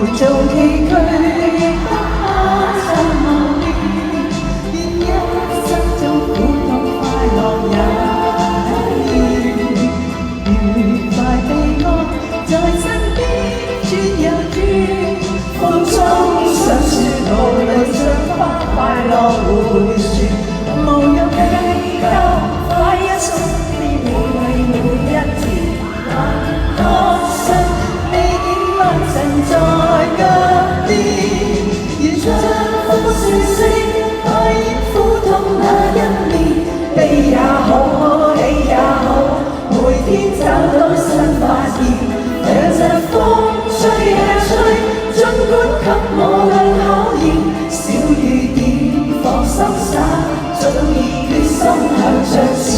做崎嶇，亦不怕受磨練，願一生中苦痛快樂也體驗，愉快悲哀在身邊轉又轉，風中想說路裏想花快樂回旋，無用計較，快一瞬變美麗每一天，還確信未見良辰在腳邊，願將歡笑聲蓋掩苦痛那一面，悲也好，喜也好，每天找到新發現，讓這風吹也吹，儘管給我倆考驗，小雨點放心灑，早已決心向着前。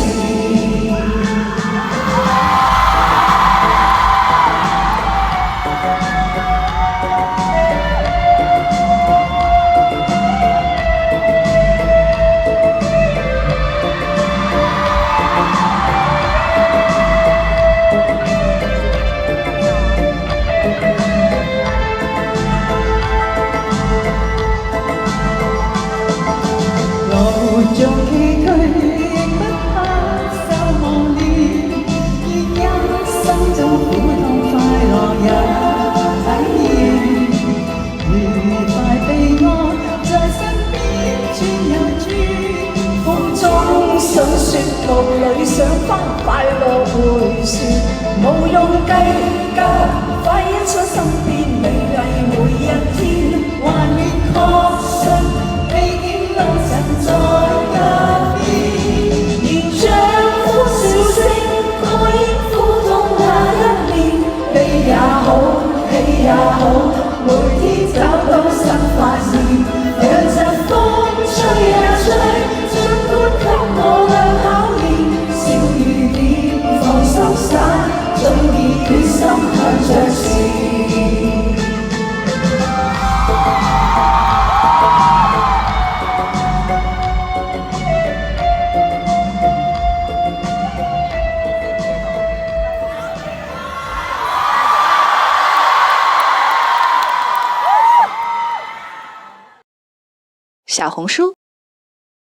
做崎嶇，亦不怕受磨練，願一生中苦痛快樂也體驗，愉快悲哀在身邊轉又轉，風中想說路裏想花快樂回旋，無用計較，快一出身邊美麗每一天，還未確信未見良辰在也好，每天找到新發現，讓這風吹也吹，儘管給我倆考驗，小雨點放心灑，早已決心向着前。小红书